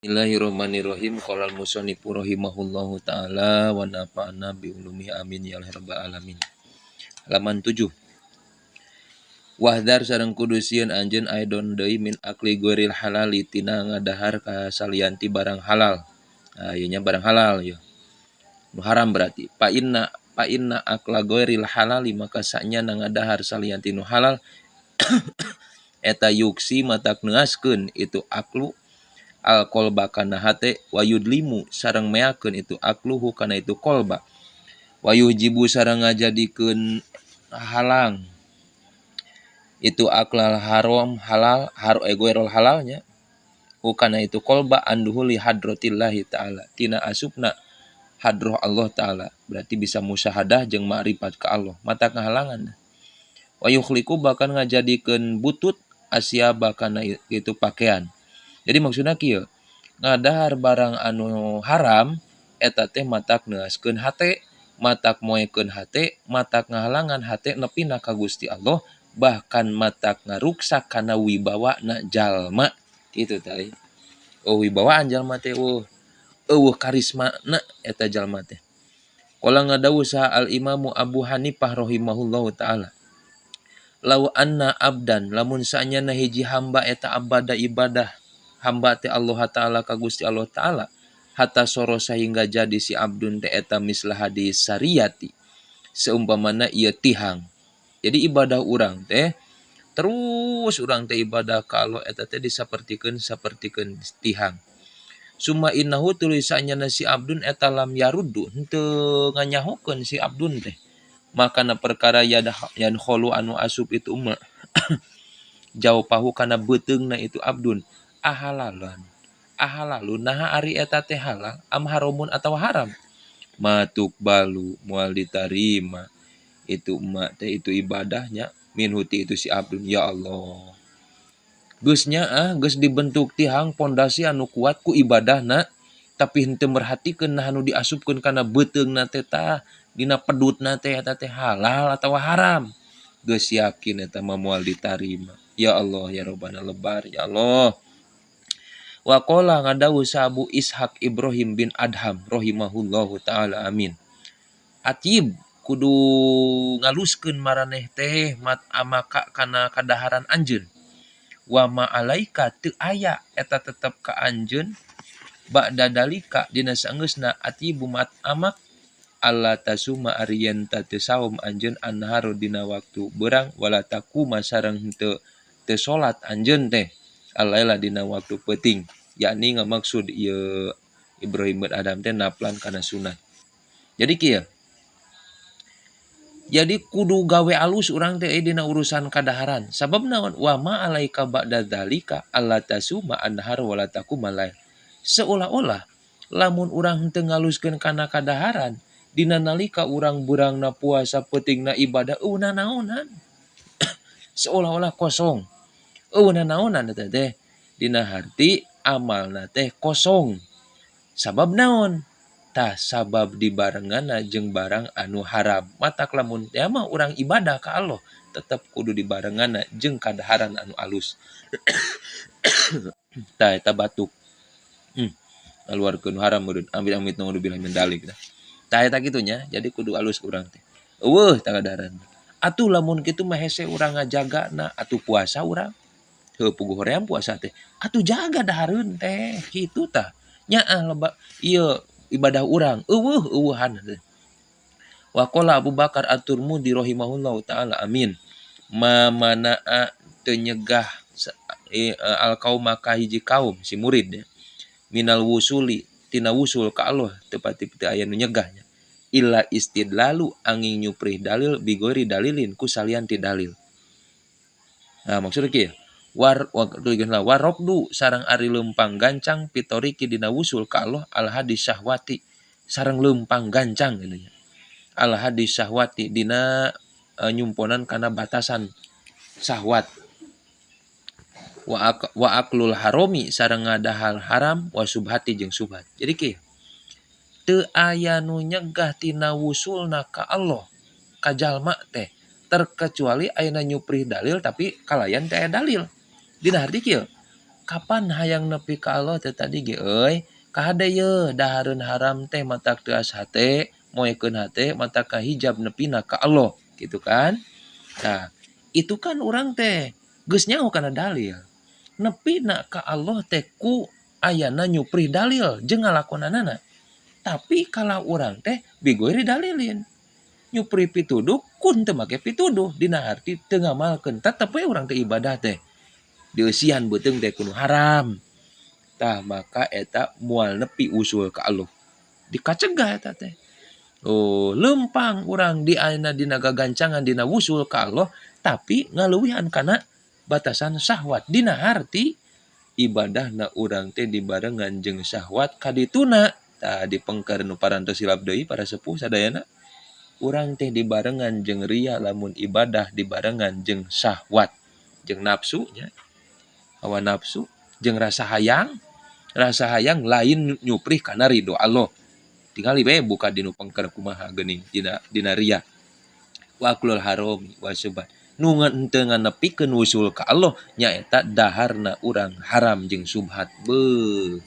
Bismillahirrahmanirrahim. Qala al-musannifu rahimahullahu taala wa nafa'ana bi ulumi amin ya rabbal alamin. Halaman 7. Wahdar sareng kudu sieun anjeun aidon deui min akli ghairil halali tina ngadahar ka salianti barang halal. Nah, ieu nya barang halal ya. Nu haram berarti. Fa inna akla ghairil halali maka sanya ngadahar salianti nu halal eta yuksi matak neaskeun itu aklu al-qalba kana hate wa yudlimu sareng meakeun itu akluhu kana itu qalba wa yujibu sareng ngajadikeun halang itu aklal haram halal ghairul halalnya hukana itu qalba anduhuli hadratillahi ta'ala tina asupna hadroh Allah ta'ala berarti bisa musyahadah jeung ma'rifat ka Allah mata ngahalangan wa yukhliqu bahkan ngajadikeun butut asya bakana itu pakaian. Jadi maksudna kieu, ngadahar barang anu haram eta teh matak neaskeun hate, matak moekeun hate, matak ngahalangan hate nepina ka Gusti Allah, bahkan matak ngaruksak kana wibawana jalma. Kitu teh. Wibawaan jalma teh eueuh karismana eta jalma teh. Qala ngadawuh saha al-Imamu Abu Hanifah rahimahullahu taala. Lau anna abdan lamun saanyana hiji hamba eta abada ibadah hamba teh Allah Ta'ala ka Gusti Allah Ta'ala hatta soro sehingga jadi si abdun teh eta mislah hadis sariyati seumpamana ieu tihang. Jadi ibadah urang teh terus urang teh ibadah ka Allah eta teh disapertikeun tihang. Summa innahu tulisannya si abdun eta lam yaruddu henteu nganyahokeun si abdun teh. Makana perkara yan kholu anu asup itu umma jauh pahu kana beuteungna itu abdun ahalalan naha ari eta teh halal am haramun atawa haram matuk balu moal ditarima itu umma teh itu ibadahnya min huti itu si abdun ya Allah geus dibentuk tihang pondasi anu kuat ku ibadahna tapi henteu merhatikeun nah anu diasupkeun kana beuteungna teh tah dina pedutna teh eta teh halal atawa haram geus yakin eta mah moal ditarima ya Allah ya Rabbana lebar ya Allah. Wa qala ngadawuh Abu Ishaq Ibrahim bin Adham rahimahullahu taala amin. Atib kudu ngaluskeun maraneh teh mat amaka kana kadaharan anjeun. Wa ma alaika teu aya eta tetep ka anjeun ba'da dalika dina saeunggeusna atibu mat amak Allah tasuma ariyen teu saum anjeun anharu dina waktu beurang wala takuma sareng teu salat anjeun teh alaila dina waktu peuting yakni ngamaksud ieu Ibrahim bin Adam teh naplan kana sunat. Jadi kieu. Jadi kudu gawe alus urang teh dina urusan kadaharan. Sabab naon? Wa ma alaika ba'da dzalika alla tasuma anhar wala takuma lail. Seolah-olah lamun urang teu ngaluskeun kana kadaharan dina nalika urang beurangna puasa peutingna ibadah eueuh naonan. Seolah-olah kosong. Eueuh naonan eta teh dina harti amalna teh kosong. Sabab naon? Tah sabab dibarenganna jeung barang anu haram. Matak lamun teh mah urang ibadah ka Allah tetep kudu dibarenganna jeung kadaharan anu alus. Tah eta batuk. Ngaluarkeun haram meureun amit-amit naudzubillah min dzalik tah. Tah eta kitu nya, jadi kudu alus urang teh. Eueuh tah kadaharan. Atuh lamun kitu mah hese urang ngajagana atuh puasa urang. Heuh puguh hoream puasa teh. Atuh jaga dahareun teh kitu tah. Nyaah loba ieu ibadah urang eueuhan teh. Wa qala Abu Bakar At-Tirmidzi rahimahullahu taala amin. Ma manaa teu nyegah al qauma ka hiji kaum si murid ya. Minal wusuli tina wusul ka Allah teu pati aya nu nyegahnya. Illa istidlalu angin nyuprih dalil bigori dalilin ku salian ti dalil. Nah maksudna kieu. Warobdu sarang ari lempang gancang pitoriki dina wusul ka Allah al hadis syahwati sarang lempang gancang gitu nya. Al hadis syahwati dina nyumponan kana batasan syahwat. Wa aklul haromi sareng ngadahal haram wa subhati jeung subhat. Jadi kieu. Teu aya nu nyegah tina wusulna ka Allah ka jalma teh terkecuali ayeuna nyuprih dalil tapi kalayan teh aya dalil. Dina harti kieu kapan hayang nepi ka Allah teh tadi ge euy kahade ye dahareun haram teh matak teu asa hate moekeun hate matak kahijab nepina ka Allah gitu kan. Nah itu kan urang teh geus nyaho kana dalil nepina ka Allah teh ku ayana nyupri dalil jeung ngalakonanana. Tapi kalau urang teh bigoiri dalilin nyupri pituduh kun teu make pituduh dina arti teu ngamalkeun tetep we urang teh ibadah teh dieusian beuteung teh kudu haram. Tah maka eta moal nepi usul ka Allah dikacegah eta teh. Oh lempang urang di ayeuna dina gagancangan dina wusul ka Allah tapi ngaleuwihan kana batasan syahwat dina arti ibadahna urang teh dibarengan jeung syahwat kadituna. Tah dipengker nu parantos silap deui para sepuh sadayana urang teh dibarengan jeung ria lamun ibadah dibarengan jeung syahwat jeung nafsu nya hawa nafsu jeung rasa hayang lain nyupri kana ridho Allah. Tingali we buka dinu pengker kumaha geuning dina ria. Wa aklul harami wa subhat. Nu teu nganepikeun usul ka Allah nyaeta daharna urang haram jeung subhat. Beuh.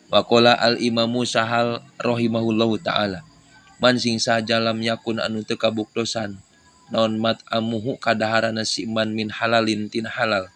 Wa qala al imamu Sahal rahimahullahu taala. Man sing saja lam yakun anu teu kabuktosan naon mat amuhu kadaharana si man min halalin tina halal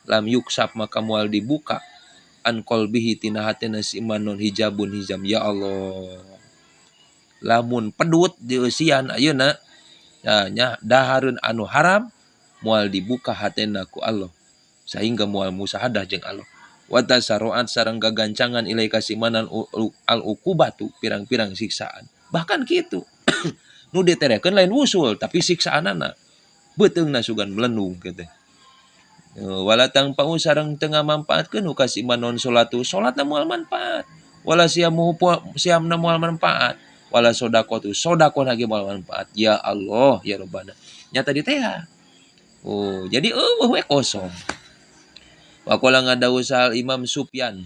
lam yuksap maka moal dibuka an qalbihi tina hatena si man non hijabun hijab. Ya Allah lamun pedut dieusian ayeuna nya dahareun anu haram moal dibuka hatena ku Allah sehingga moal musahadah jeung Allah. Wa tasaruat sareng gagancangan ilai kasimanan al uqubatu pirang-pirang siksaan. Bahkan kitu nu diterekeun lain usul tapi siksaanana beuteungna sugan melenung kitu. Wala tangpau sareng teu ngamanpaatkeun ka si manon salatu salatna moal manfaat wala siamna moal manfaat wala sodaqatu sodaqona ge moal manfaat. Ya Allah ya Rabbana nyata di teh. Oh jadi we kosong. Wa qala ngadawu sal Imam Sufyan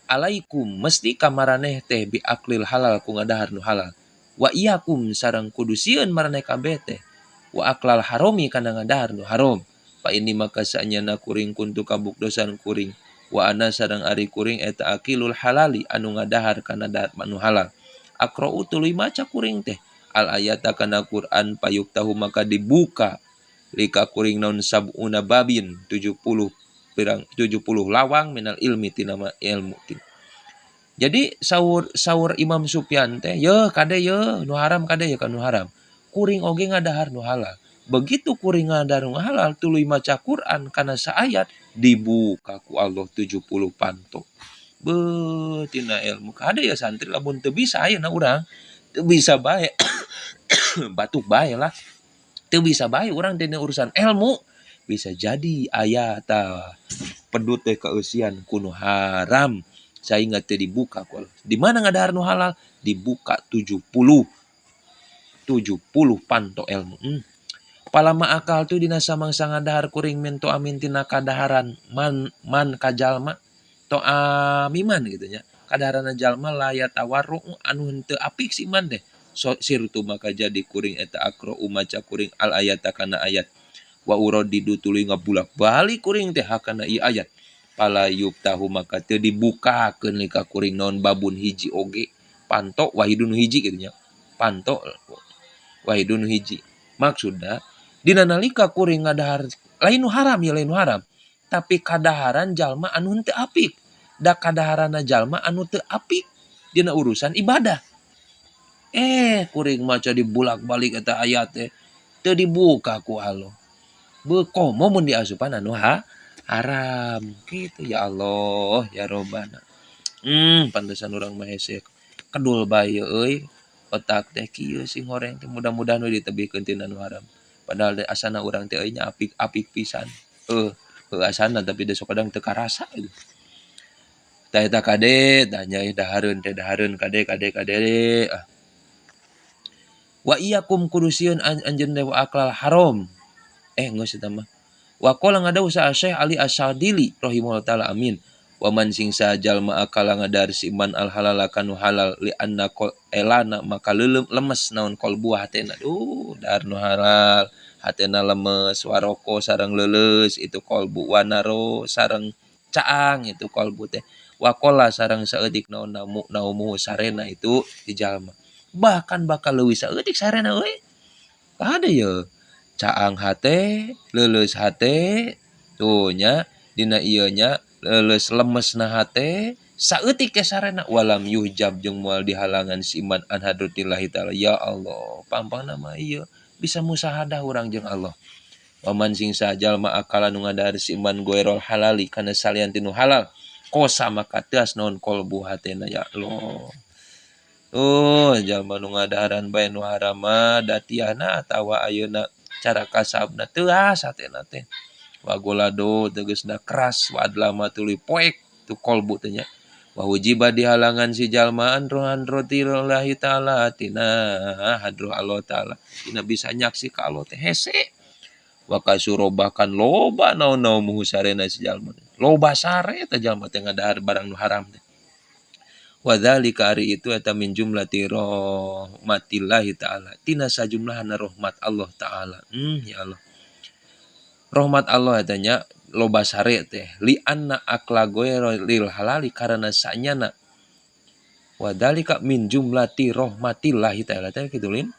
alaikum mesti kamaraneh teh bi aklil halal ku ngadahar nu halal wa iyakum sareng kudu sieun maraneh kabeh teh wa aklal harami kana ngadahar nu haram. Pa ini maka sanyana kuring kuntu kabukdosan kuring wa ana sareng ari kuring eta akilul halali anu ngadahar kana dahar anu halal. Aqra'u tuluy maca kuring teh al ayata kana Quran payuk tahu maka dibuka lika kuring naon sabuna babin 70 lawang minal ilmi tina ilmu. Jadi saur Imam Sufyan teh ye kade ye nu haram kade ye kanu haram kuring oge ngadahar nu halal. Begitu kuring ngadahar nu halal tuluy maca Quran kana saayat dibuka ku Allah 70 panto. Beuh tina ilmu kade ya santri lamun teu bisa ayeuna urang teu bisa bae batuk bae lah teu bisa bae urang dina urusan ilmu bisa jadi aya tah pedut teh kaeusian kuno haram sehingga teu dibuka ku Allah. Di mana ngadahar nu halal dibuka 70 panto ilmu. Palama akal tu dina samangsa ngadahar kuring mento amin tina kadaharan man kajalma to amiman gitu nya. Kadaharan jalma layat tawarru anu henteu apik si iman teh. So, sirtu maka jadi kuring eta akro maca kuring al ayata kana ayat. Wa uradidu tuluy ngabulak balik kuring teh hakana ieu ayat. Pala yubtahu maka teu dibukakeun lika kuring naon babun hiji oge panto wahidun hiji kitu nya. Panto wahidun hiji. Maksudna dina nalika kuring ngadahar lain nu haram ya lain nu haram. Tapi kadaharan jalma anu henteu apik. Da kadaharana jalma anu teu apik dina urusan ibadah. Kuring maca dibulak-balik eta ayat teh teu dibuka ku Allah. Beuh komo mun diasupan anu haram gitu ya Allah ya Rabbana. Pantesan urang mah hese kedul bae euy otak teh kieu sing horeng teh mudah-mudahan we ditebihkeun tina anu haram. Padahal asana urang teh euy nya apik-apik pisan. Asana tapi da sok kadang teu karasa gitu. Tah eta kade tanya dahareun teh dahareun kade. Wa iyyakum kurusieun anjeun teh wa aklal haram. Geus eta mah. Wa qala ngadawu sa Syekh Ali Asyadili rahimahullahu taala amin. Wa man sing sajalma akal ngadar si man al halal kanu halal li anna elana maka lemes naon qalbu hatena. Dahar nu halal hatena lemes waroko sareng leuleus itu qalbu wanaro sareng caang itu kolbu teh. Wakola sarang saeutik naumu sarena itu di jalma. Bahkan bakal leuwih saeutik sarena euy. Ada ya caang hate, leuleus hate, tuh nya dina ieu nya leuleus lemesna hate, saeutik ke sarena walam yuhjab jeung moal dihalangan si iman an hadratillahi taala. Ya Allah, pampangna mah ieu bisa musahadah urang jeung Allah. Waman sing jalma akala nu ngadahar si iman goerol halali kana salian tinu halal. Kosa maka teas naon kolbu hatena ya Allah. Jalma nu ngadaharan bae nu haram mah datiana atawa ayeuna cara kasabna teuas hatena teh. Wagolado tegasna keras wa adlama tuluy poek tu kolbu teh nya. Wa hujiba dihalangan si jalma an rotillahi taala tina hadroh Allah taala. Tina bisa nyaksi ka Allah teh hese. Wa kasurobakan loba naon-naon muhu sarena si jalma. Loba sare teh jalma teh ngadahar barang nu haram teh. Wadzalika ari itu eta min jumlati rahmatillahi ta'ala. Tina sajumlahna rahmat Allah ta'ala. Ya Allah. Rahmat Allah etanya loba sare teh. Li anna akla goeril halali karena sanyana. Wadzalika min jumlati rahmatillahi ta'ala. Teh kitu lin.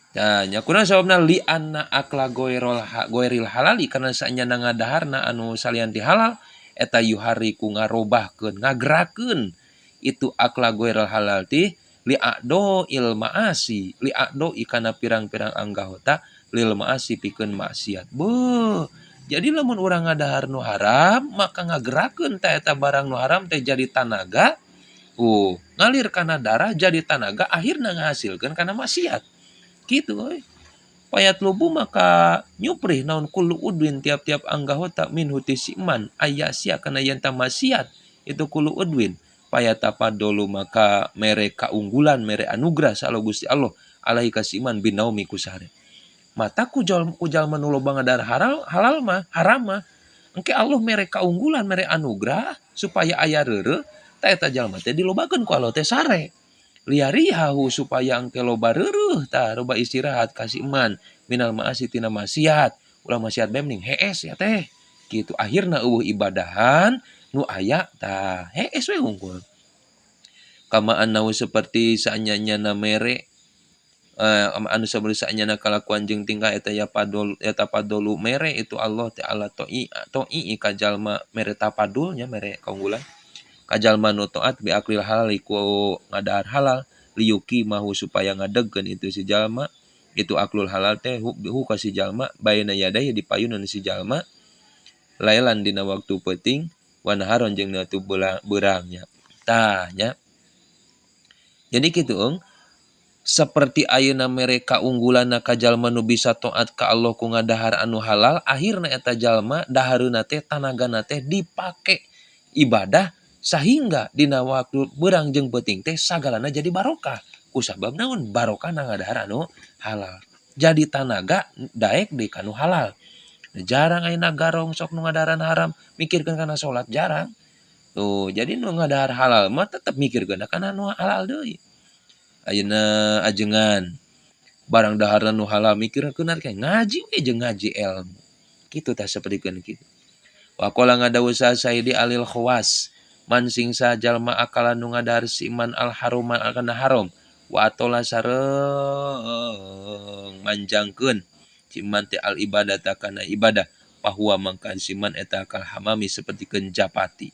Nah, nyakuna sababna li anna akla goeril halali karena sanyana ngadaharna anu salian ti halal eta yuhariku ngarobahkeun ngagerakeun itu akla goeril halal ti li ado ilmaasi li ado ikana pirang-pirang anggahota lil maasi pikeun maksiat. Jadi lamun urang ngadahar nu haram maka ngagerakeun teh eta barang nu haram teh jadi tanaga. Ngalir kana darah jadi tanaga akhirna ngahasilkeun kana maksiat. Gitu euy. Payat lubu maka nyuprih naon kullu udwin tiap-tiap anggahota min huti siman aya sia kana yanta maksiat itu kullu udwin payatapa dolu maka mere kaunggulan mere anugerah salo Gusti Allah alaihi kasiman binaumi kusare. Mata kujal nu loba ngadar halal mah haram mah engke Allah mere kaunggulan mere anugerah supaya aya reureuh ta eta jalma teh dilobakeun ku Allah teh sare. Liarihahu supaya engke loba reureuh tah loba istirahat kasih iman minal maasi tina maksiat ulah maksiat bae mending hees ya teh kitu akhirna eueuh ibadahan nu aya tah hees we hungkul kama annahu seperti saanyana mere anu sabari saanyana kalakuan jeung tingkah eta eta padolu mere itu Allah taala toi ka jalma mere tapadulnya mere kaunggulan kajalma nu taat bi aklil halal ku ngadahar halal liyuki mahu supaya ngadegkeun itu si jalma itu aklul halal teh hu ka si jalma baina yadai di payunan si jalma lailan dina waktu peuting wa naharon jeung na tu beurangnya tah nya jadi kitu seperti ayeuna mereka unggulanna ka jalma nu bisa taat ka Allah ku ngadahar anu halal akhirna eta jalma dahareuna teh tanagana teh dipake ibadah sehingga dina waktu beurang jeung peuting teh sagalana jadi barokah kusabab naon barokah na ngadahar anu halal jadi tanaga daek deui kanu halal jarang ayeuna garong sok nu ngadaharan haram mikirkeun kana salat jarang tuh jadi nu ngadahar halal mah tetep mikirkeun kana nu halal deui ayeuna ajengan barang daharan nu halal mikirkeun ngaji we jeung ngaji ilmu kitu tah sapertikeun kitu wa qala ngadawu Saidi alil khawas mansing jalma akala nu ngadahar si iman al haruman kana haram wa atola sareng manjangkeun si iman teh al ibadata kana ibadah bahwa mangka si iman eta kal hamami sapertikeun japati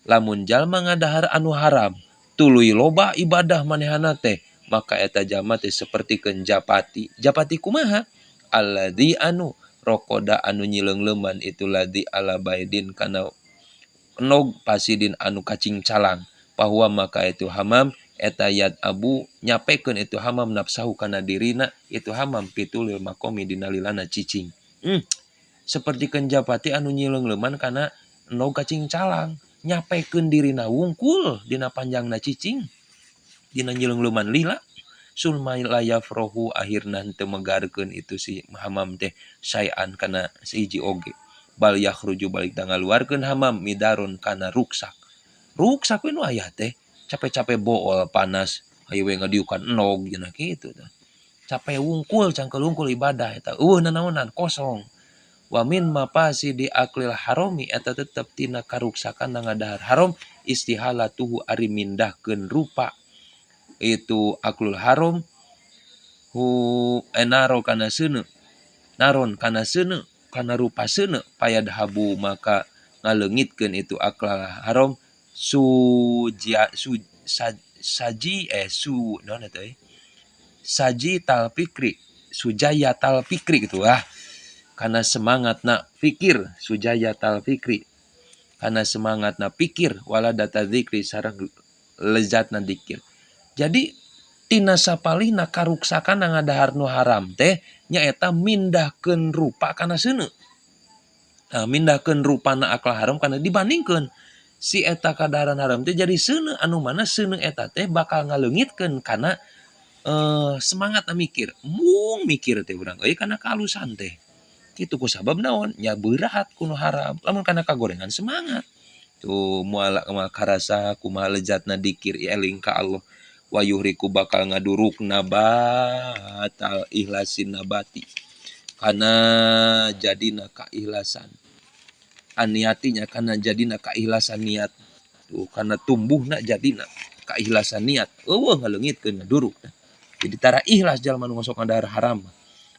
lamun jalma ngadahar anu haram tuluy loba ibadah manehana teh maka eta jalma teh sapertikeun japati kumaha alladzi anu rokoda anu nyileungleman itu ladzi ala baidin kana nog pasidin anu kacing calang bahwa maka itu hamam eta yad abu nyapekeun itu hamam nafsahu kana dirina itu hamam pitulil makomi dina lilana cicing sapertikeun japati anu nyileungleman kana nog kacing calang nyapekeun dirina wungkul dina panjangna cicing dina nyileungleman lila sulma layafrohu akhirna teu megarkeun itu si hamam teh sayan kana siji oge bal yakhruju balik ngaluarkeun hamam midarun kana ruksak we nu aya teh capek-capek bool panas hayu we ngadiukan enog cenah kitu tah capek wungkul cangkel wungkul ibadah eta nanaonan kosong. Wa min mafasidi aklil harami eta tetep tina karuksakan ngadahar haram istihalatuhu ari mindahkeun rupa itu aklul haram hu enaro kana seuneu naron kana seuneu kana rupa seuneu payadhabu maka ngaleungitkeun itu aklal haram saji tal fikri sujaya tal fikri gitu karena semangat nak pikir sujaya tal fikri karena semangat nak pikir wala data dzikri sareng lezatna dzikir. Jadi tina sapalihna karuksakan ngadahar nu haram teh nyaeta mindahkeun rupa kana seuneu. Nah, mindahkeun rupana akal haram kana dibandingkeun si eta kadaharan haram teh jadi seuneu anu mana seuneu eta teh bakal ngaleungitkeun kana semangat mikir. Mung mikir teh urang euy kana kalusan teh. Kitu ku sabab naon? Nya berat kuno haram. Lamun kana kagorengan semangat. Tuh moal karasa kumaha lezatna dikir eling ka Allah. Wa yuhriku bakal ngadurukna batal ikhlasin nabati. Kana jadina keikhlasan. Aniatinya kana jadina keikhlasan niat. Tuh kana tumbuhna jadina keikhlasan niat. Eueuh ngaleungitkeun ngadurukna. Jadi tara ikhlas jalma nu ngosok ngandahar haram.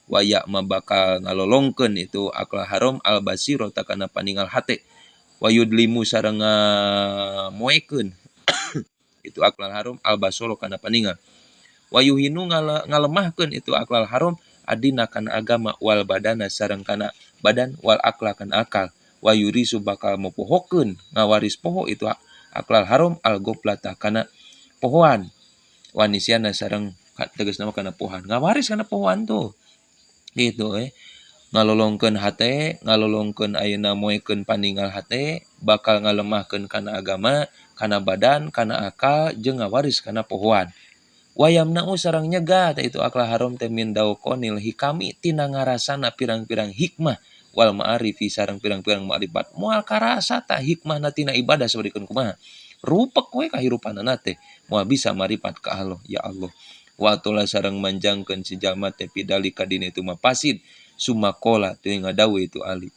Waya mah bakal ngalolongkeun itu akal haram al basiro takana paningal hate. Wayudlimu sareng moekeun itu akal haram al basoro kana paningal. Wayuhinu ngalemahkeun itu akal haram adina kana agama wal badana sareng kana badan wal akla kana akal. Wayurisu bakal mopohokeun ngawaris poho itu akal haram al goplata kana pohoan. Wanisiana sareng tegasna kana pohoan. Ngawaris kana pohoan tuh. Gitu ngalolongkeun hate ngalolongkeun ayeuna moekeun paningal hate bakal ngalemahkeun kana agama kana badan kana akal jeung ngawaris kana pohoan wayamna sareng nyegah itu akal haram teh min dauqonil hikami tina ngarasana pirang-pirang hikmah wal ma'arifi sareng pirang-pirang ma'rifat moal karasa ta hikmahna tina ibadah sabarikeun kumaha rupek we kahirupanna teh moal bisa marifat ka Allah ya Allah wa tola sareng manjangkeun si jalma teh pidali kadina itu mapasid sumakola teu ngadawe itu Ali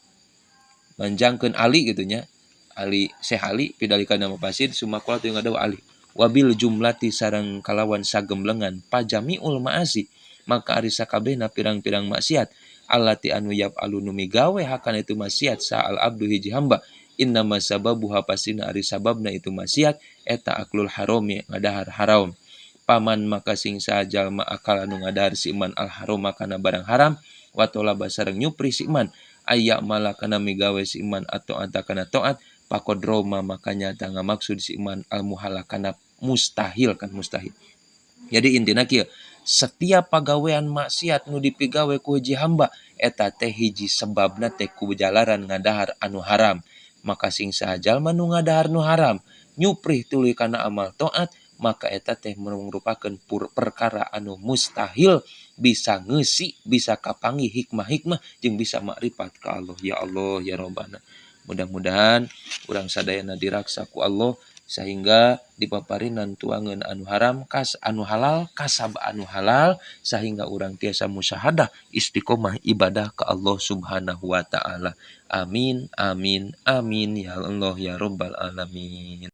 manjangkeun Ali gitu nya Ali Syekh Ali pidali kadina mapasid sumakola teu ngadawe Ali wabil jumlati sareng kalawan sagemlengan pajamiul maasi maka ari sakabehna pirang-pirang maksiat allati anu yaf'alu nu migawe hakan itu maksiat sa'al abdu hiji hamba innama sababuha pasina ari sababna itu maksiat eta aklul harami ngadahar haram paman maka sing sajalma akal anu ngadahar si iman al haram kana barang haram watola basareng nyupri si iman aya malah kana migawe si iman atau anta kana taat pakodroma makanya tangga maksud si iman al muhala kana mustahil kan mustahil. Jadi intina kieu setiap pagawean maksiat nu dipigawe ku hiji hamba eta teh hiji sebabna teh ku jalaran ngadahar anu haram maka sing saha jalma nu ngadahar nu haram nyuprih tuluy kana amal taat maka eta teh merupakeun perkara anu mustahil bisa ngeusi bisa kapangi hikmah-hikmah jeung bisa makrifat ka Allah ya Rabbana mudah-mudahan urang sadayana diraksa ku Allah sehingga dipaparinan tuangan anu haram kas anu halal kasab anu halal sehingga urang tiasa musyahadah istiqomah ibadah ka Allah Subhanahu wa taala amin amin amin ya Allah ya rabbal alamin.